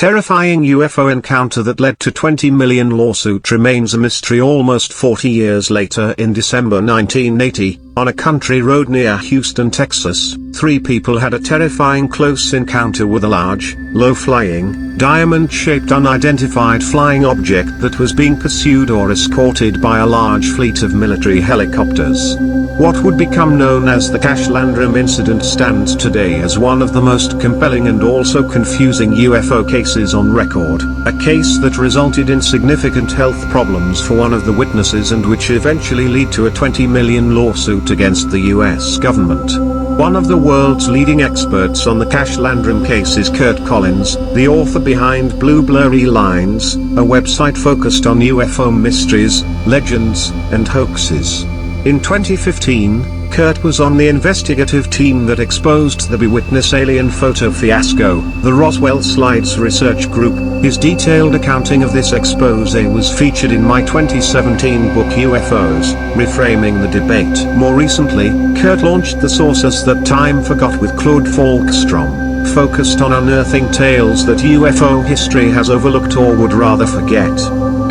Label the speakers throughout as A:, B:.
A: terrifying UFO encounter that led to $20 million lawsuit remains a mystery almost 40 years later. In December 1980, on a country road near Houston, Texas, 3 people had a terrifying close encounter with a large, low-flying, diamond-shaped unidentified flying object that was being pursued or escorted by a large fleet of military helicopters. What would become known as the Cash-Landrum incident stands today as one of the most compelling and also confusing UFO cases on record, a case that resulted in significant health problems for one of the witnesses and which eventually led to a $20 million lawsuit against the US government. One of the world's leading experts on the Cash-Landrum case is Curt Collins, the author behind Blue Blurry Lines, a website focused on UFO mysteries, legends, and hoaxes. In 2015, Curt was on the investigative team that exposed the Bewitness alien photo fiasco, the Roswell Slides research group. His detailed accounting of this expose was featured in my 2017 book UFOs, Reframing the Debate. More recently, Curt launched The Sources That Time Forgot with Claude Falkstrom, focused on unearthing tales that UFO history has overlooked or would rather forget.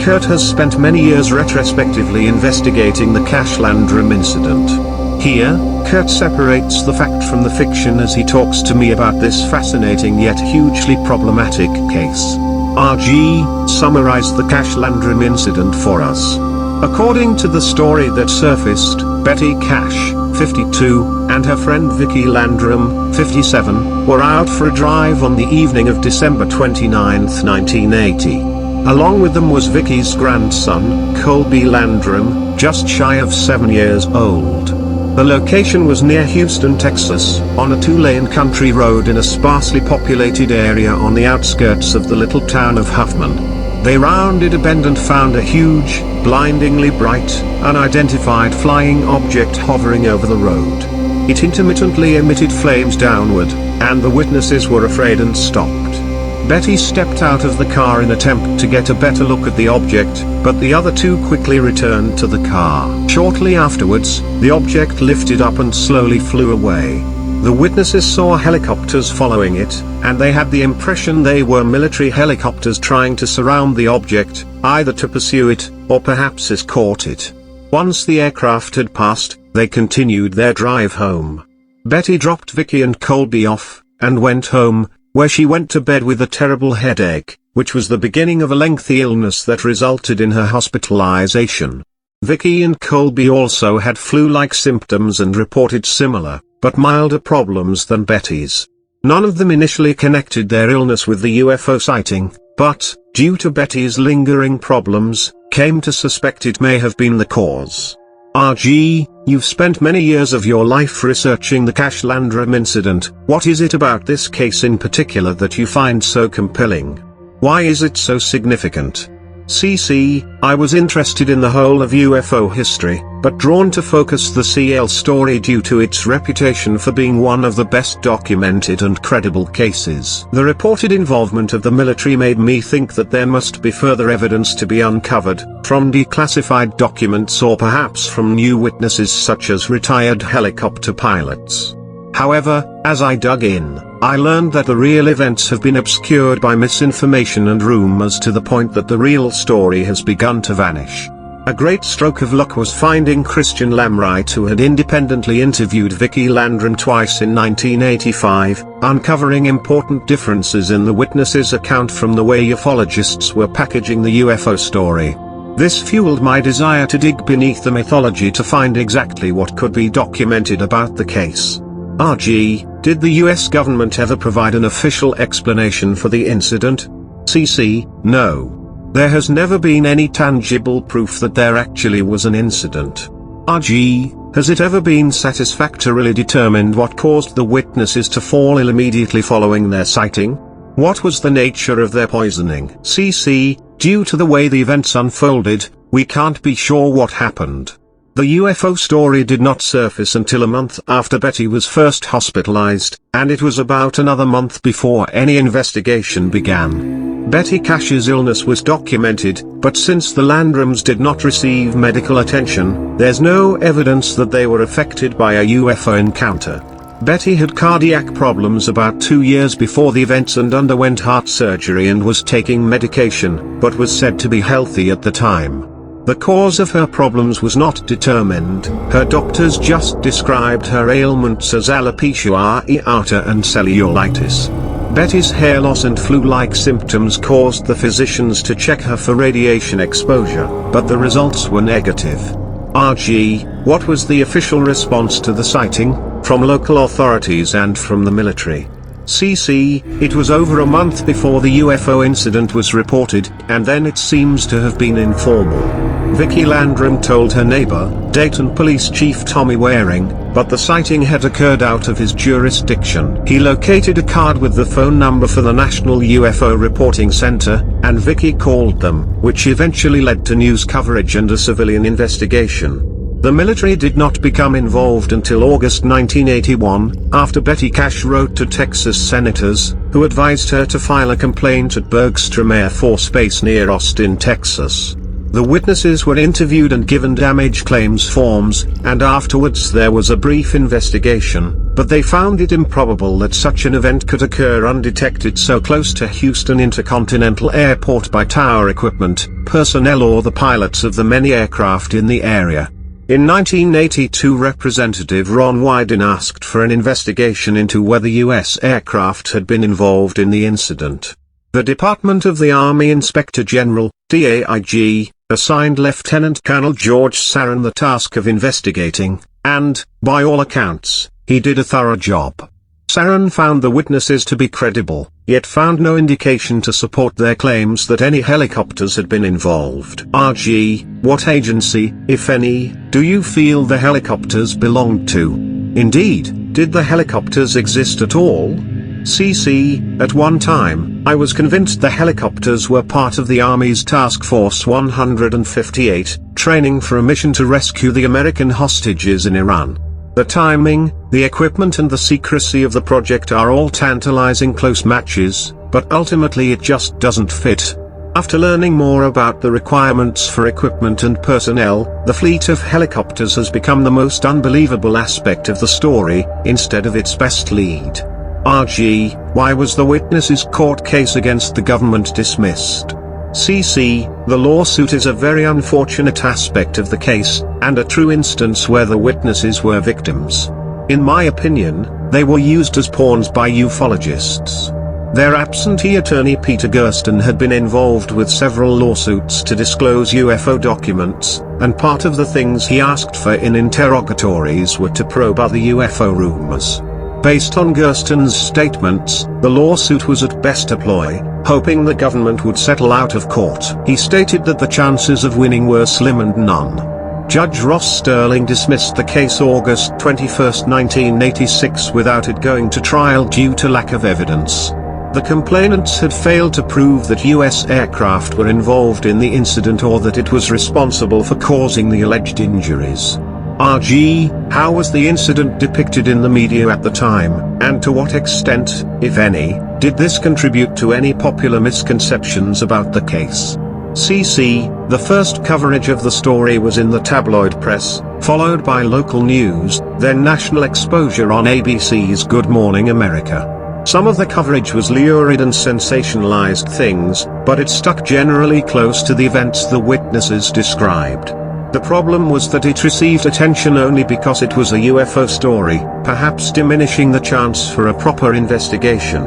A: Curt has spent many years retrospectively investigating the Cash-Landrum incident. Here, Curt separates the fact from the fiction as he talks to me about this fascinating yet hugely problematic case. RG summarized the Cash-Landrum incident for us. According to the story that surfaced, Betty Cash, 52, and her friend Vicky Landrum, 57, were out for a drive on the evening of December 29, 1980. Along with them was Vicky's grandson, Colby Landrum, just shy of 7 years old. The location was near Houston, Texas, on a 2-lane country road in a sparsely populated area on the outskirts of the little town of Huffman. They rounded a bend and found a huge, blindingly bright, unidentified flying object hovering over the road. It intermittently emitted flames downward, and the witnesses were afraid and stopped. Betty stepped out of the car in attempt to get a better look at the object, but the other 2 quickly returned to the car. Shortly afterwards, the object lifted up and slowly flew away. The witnesses saw helicopters following it, and they had the impression they were military helicopters trying to surround the object, either to pursue it, or perhaps escort it. Once the aircraft had passed, they continued their drive home. Betty dropped Vicky and Colby off, and went home, where she went to bed with a terrible headache, which was the beginning of a lengthy illness that resulted in her hospitalization. Vicky and Colby also had flu-like symptoms and reported similar, but milder problems than Betty's. None of them initially connected their illness with the UFO sighting, but, due to Betty's lingering problems, came to suspect it may have been the cause. RG, you've spent many years of your life researching the Cash-Landrum incident. What is it about this case in particular that you find so compelling? Why is it so significant? CC, I was interested in the whole of UFO history, but drawn to focus the CL story due to its reputation for being one of the best documented and credible cases. The reported involvement of the military made me think that there must be further evidence to be uncovered, from declassified documents or perhaps from new witnesses such as retired helicopter pilots. However, as I dug in, I learned that the real events have been obscured by misinformation and rumors to the point that the real story has begun to vanish. A great stroke of luck was finding Christian Lamright, who had independently interviewed Vicky Landrum twice in 1985, uncovering important differences in the witnesses' account from the way ufologists were packaging the UFO story. This fueled my desire to dig beneath the mythology to find exactly what could be documented about the case. RG, did the US government ever provide an official explanation for the incident? CC, no. There has never been any tangible proof that there actually was an incident. RG, has it ever been satisfactorily determined what caused the witnesses to fall ill immediately following their sighting? What was the nature of their poisoning? CC, due to the way the events unfolded, we can't be sure what happened. The UFO story did not surface until a month after Betty was first hospitalized, and it was about another month before any investigation began. Betty Cash's illness was documented, but since the Landrums did not receive medical attention, there's no evidence that they were affected by a UFO encounter. Betty had cardiac problems about 2 years before the events and underwent heart surgery and was taking medication, but was said to be healthy at the time. The cause of her problems was not determined. Her doctors just described her ailments as alopecia areata and cellulitis. Betty's hair loss and flu-like symptoms caused the physicians to check her for radiation exposure, but the results were negative. RG, what was the official response to the sighting, from local authorities and from the military? CC, it was over a month before the UFO incident was reported, and then it seems to have been informal. Vicky Landrum told her neighbor, Dayton Police Chief Tommy Waring, but the sighting had occurred out of his jurisdiction. He located a card with the phone number for the National UFO Reporting Center, and Vicky called them, which eventually led to news coverage and a civilian investigation. The military did not become involved until August 1981, after Betty Cash wrote to Texas senators, who advised her to file a complaint at Bergstrom Air Force Base near Austin, Texas. The witnesses were interviewed and given damage claims forms, and afterwards there was a brief investigation, but they found it improbable that such an event could occur undetected so close to Houston Intercontinental Airport by tower equipment, personnel or the pilots of the many aircraft in the area. In 1982, Representative Ron Wyden asked for an investigation into whether U.S. aircraft had been involved in the incident. The Department of the Army Inspector General, DAIG, assigned Lieutenant Colonel George Saran the task of investigating, and, by all accounts, he did a thorough job. Saran found the witnesses to be credible, yet found no indication to support their claims that any helicopters had been involved. RG, what agency, if any, do you feel the helicopters belonged to? Indeed, did the helicopters exist at all? CC, at one time, I was convinced the helicopters were part of the Army's Task Force 158, training for a mission to rescue the American hostages in Iran. The timing, the equipment and the secrecy of the project are all tantalizing close matches, but ultimately it just doesn't fit. After learning more about the requirements for equipment and personnel, the fleet of helicopters has become the most unbelievable aspect of the story, instead of its best lead. RG, why was the witnesses' court case against the government dismissed? CC, the lawsuit is a very unfortunate aspect of the case, and a true instance where the witnesses were victims. In my opinion, they were used as pawns by ufologists. Their absentee attorney Peter Gersten had been involved with several lawsuits to disclose UFO documents, and part of the things he asked for in interrogatories were to probe other UFO rumors. Based on Gersten's statements, the lawsuit was at best a ploy, hoping the government would settle out of court. He stated that the chances of winning were slim and none. Judge Ross Sterling dismissed the case August 21, 1986 without it going to trial due to lack of evidence. The complainants had failed to prove that U.S. aircraft were involved in the incident or that it was responsible for causing the alleged injuries. RG, how was the incident depicted in the media at the time, and to what extent, if any, did this contribute to any popular misconceptions about the case? CC, the first coverage of the story was in the tabloid press, followed by local news, then national exposure on ABC's Good Morning America. Some of the coverage was lurid and sensationalized things, but it stuck generally close to the events the witnesses described. The problem was that it received attention only because it was a UFO story, perhaps diminishing the chance for a proper investigation.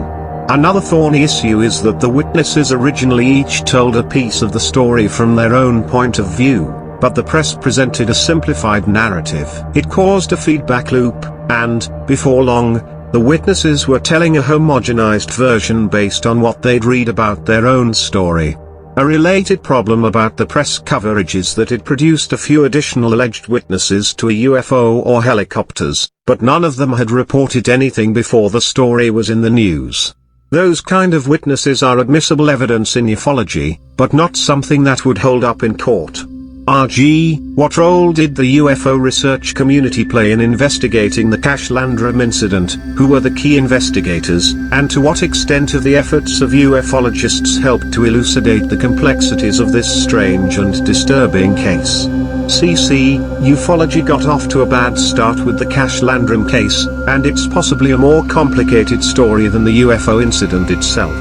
A: Another thorny issue is that the witnesses originally each told a piece of the story from their own point of view, but the press presented a simplified narrative. It caused a feedback loop, and, before long, the witnesses were telling a homogenized version based on what they'd read about their own story. A related problem about the press coverage is that it produced a few additional alleged witnesses to a UFO or helicopters, but none of them had reported anything before the story was in the news. Those kind of witnesses are admissible evidence in ufology, but not something that would hold up in court. RG, what role did the UFO research community play in investigating the Cash-Landrum incident, who were the key investigators, and to what extent have the efforts of ufologists helped to elucidate the complexities of this strange and disturbing case? CC, Ufology got off to a bad start with the Cash-Landrum case, and it's possibly a more complicated story than the UFO incident itself.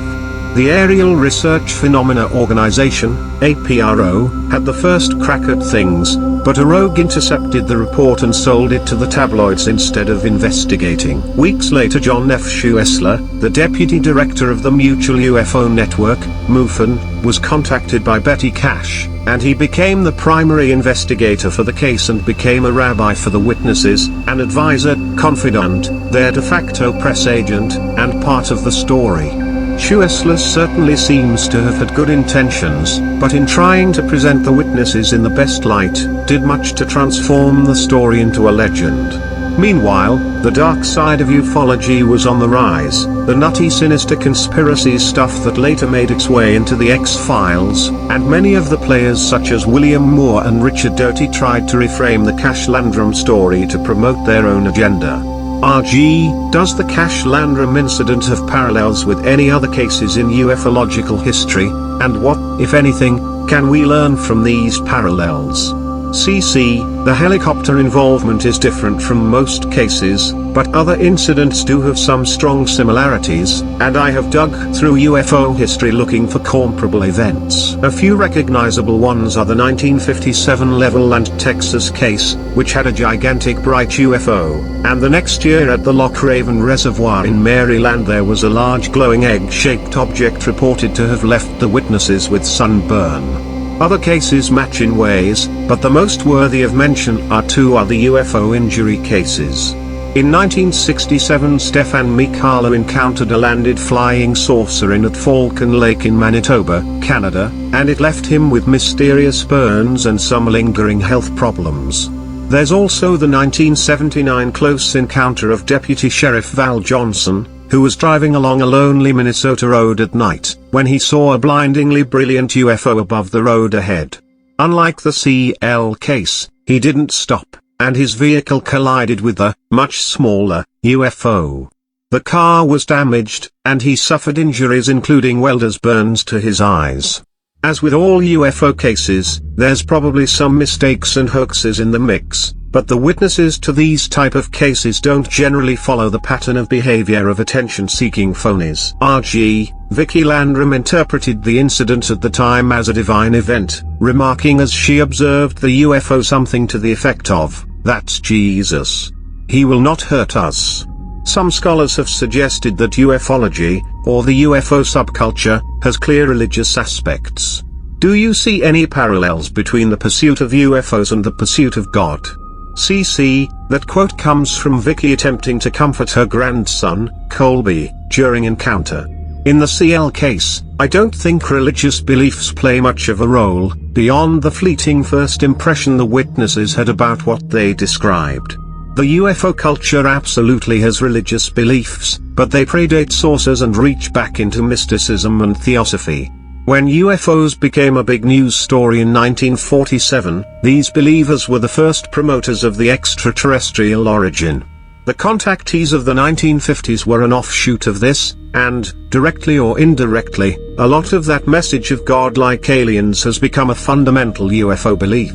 A: The Aerial Research Phenomena Organization, APRO, had the first crack at things, but a rogue intercepted the report and sold it to the tabloids instead of investigating. Weeks later, John F. Schuessler, the deputy director of the Mutual UFO Network, MUFON, was contacted by Betty Cash, and he became the primary investigator for the case and became a rabbi for the witnesses, an advisor, confidant, their de facto press agent, and part of the story. Schuessler certainly seems to have had good intentions, but in trying to present the witnesses in the best light, did much to transform the story into a legend. Meanwhile, the dark side of ufology was on the rise, the nutty sinister conspiracy stuff that later made its way into the X-Files, and many of the players such as William Moore and Richard Doty tried to reframe the Cash-Landrum story to promote their own agenda. RG, does the Cash-Landrum incident have parallels with any other cases in ufological history, and what, if anything, can we learn from these parallels? CC, the helicopter involvement is different from most cases, but other incidents do have some strong similarities, and I have dug through UFO history looking for comparable events. A few recognizable ones are the 1957 Levelland, Texas case, which had a gigantic bright UFO, and the next year at the Loch Raven Reservoir in Maryland there was a large glowing egg-shaped object reported to have left the witnesses with sunburn. Other cases match in ways, but the most worthy of mention are two other UFO injury cases. In 1967, Stefan Mikala encountered a landed flying saucer at Falcon Lake in Manitoba, Canada, and it left him with mysterious burns and some lingering health problems. There's also the 1979 close encounter of Deputy Sheriff Val Johnson, who was driving along a lonely Minnesota road at night, when he saw a blindingly brilliant UFO above the road ahead. Unlike the CL case, he didn't stop, and his vehicle collided with a, much smaller, UFO. The car was damaged, and he suffered injuries including welder's burns to his eyes. As with all UFO cases, there's probably some mistakes and hoaxes in the mix, but the witnesses to these type of cases don't generally follow the pattern of behavior of attention-seeking phonies. RG, Vicky Landrum interpreted the incident at the time as a divine event, remarking as she observed the UFO something to the effect of, "That's Jesus. He will not hurt us." Some scholars have suggested that ufology, or the UFO subculture, has clear religious aspects. Do you see any parallels between the pursuit of UFOs and the pursuit of God? CC, that quote comes from Vicky attempting to comfort her grandson, Colby, during encounter. In the CL case, I don't think religious beliefs play much of a role, beyond the fleeting first impression the witnesses had about what they described. The UFO culture absolutely has religious beliefs, but they predate sources and reach back into mysticism and theosophy. When UFOs became a big news story in 1947, these believers were the first promoters of the extraterrestrial origin. The contactees of the 1950s were an offshoot of this, and, directly or indirectly, a lot of that message of godlike aliens has become a fundamental UFO belief.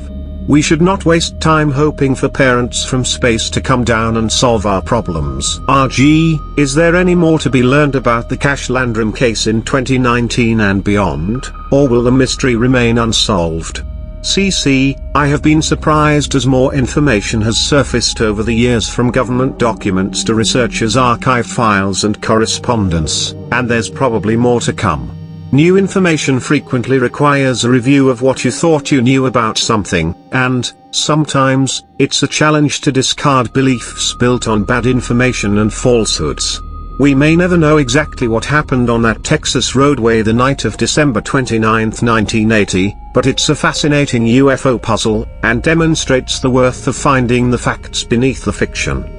A: We should not waste time hoping for parents from space to come down and solve our problems. RG, is there any more to be learned about the Cash-Landrum case in 2019 and beyond, or will the mystery remain unsolved? CC, I have been surprised as more information has surfaced over the years from government documents to researchers' archive files and correspondence, and there's probably more to come. New information frequently requires a review of what you thought you knew about something, and, sometimes, it's a challenge to discard beliefs built on bad information and falsehoods. We may never know exactly what happened on that Texas roadway the night of December 29, 1980, but it's a fascinating UFO puzzle, and demonstrates the worth of finding the facts beneath the fiction.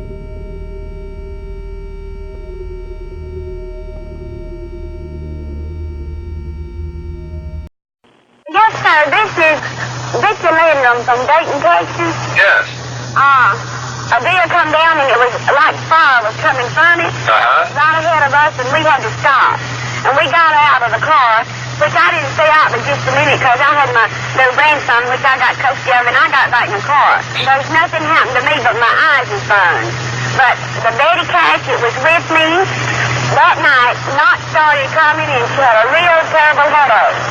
B: Yes, sir, this is Victor Landrum from Dayton, Texas.
C: Yes.
B: A deer come down and it was like fire was coming from it.
C: Uh-huh.
B: Right ahead of us and we had to stop. And we got out of the car. We which I didn't stay out but just a minute because I had my little grandson, which I got custody of, and I got back in the car. There's nothing happened to me but my eyes is burned. But the Betty Cash that was with me that night not started coming, and she had a real terrible headache.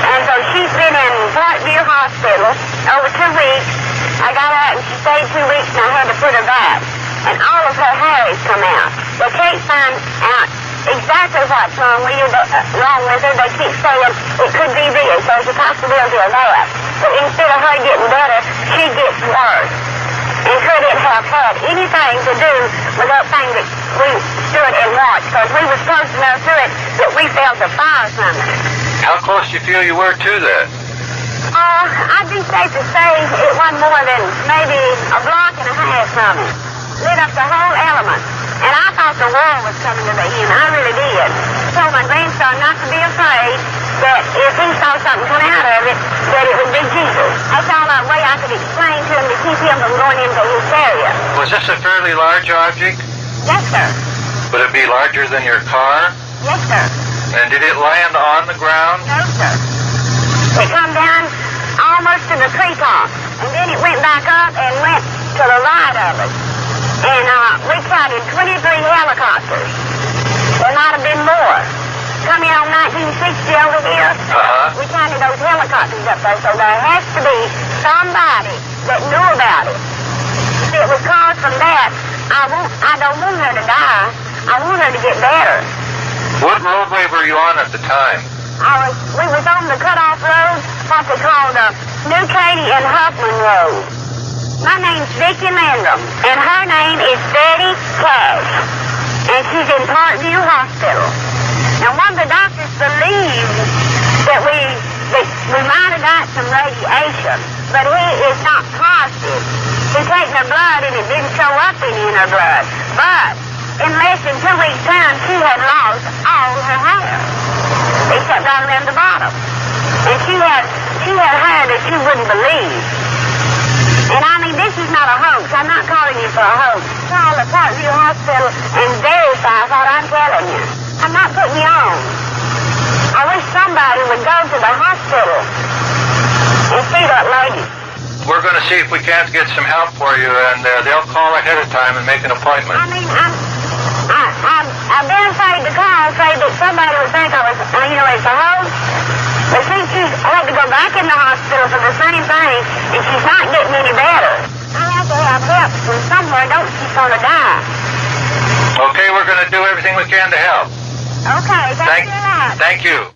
B: And so she's been in Parkview Hospital over 2 weeks. I got out and she stayed 2 weeks and I had to put her back. And all of her hair has come out. They can't find out exactly what's wrong with her. They keep saying it could be this. There's a possibility of that. But instead of her getting better, she gets worse. And could it have had anything to do with that thing that we stood and watched? Because we were close enough to it that we felt a fire from it.
C: How close do you feel you were to that?
B: I'd be safe to say it wasn't more than maybe a block and a half from it. Lit up the whole element. And I thought the world was coming to the end. I really did. Told my grandson not to be afraid that if he saw something come out of it, that it would be Jesus. That's all that way I could explain to him to keep him from going into his area.
C: Was this a fairly large object?
B: Yes, sir.
C: Would it be larger than your car?
B: Yes, sir.
C: And did it land on the ground?
B: No, sir. It come down almost to the treetop, and then it went back up and went to the right of us. And we counted 23 helicopters. There might have been more. Come in on 1960 over here. We counted those helicopters up there, so there has to be somebody that knew about it. If it was caused from that, I don't want her to die. I want her to get better.
C: What roadway were you on at the time?
B: We was on the cutoff road, what they call the New Katy and Huffman Road. My name's Landrum, and her name is Betty Cash, and she's in Parkview Hospital. Now, one of the doctors believed that we might have got some radiation, but he is not positive. He taken her blood, and it didn't show up any in her blood. But in less than 2 weeks' time, she had lost all her hair, except down around the bottom. And she had hair that you wouldn't believe. And I mean, this is not a hoax. I'm not calling you for a hoax. Call the Parkview Hospital and verify what I'm telling you. I'm not putting you on. I wish somebody would go to the hospital and see that lady.
C: We're going to see if we can't get some help for you, and they'll call ahead of time and make an appointment.
B: I mean, I've been afraid to call, afraid that somebody would think I was, it's a hoax. But since she's had to go back in the hospital for the same thing, and she's not getting any better, I have to have help from somewhere. Don't she's going to die.
C: Okay, we're going to do everything we can to help.
B: Okay, thank you a lot.
C: Thank you.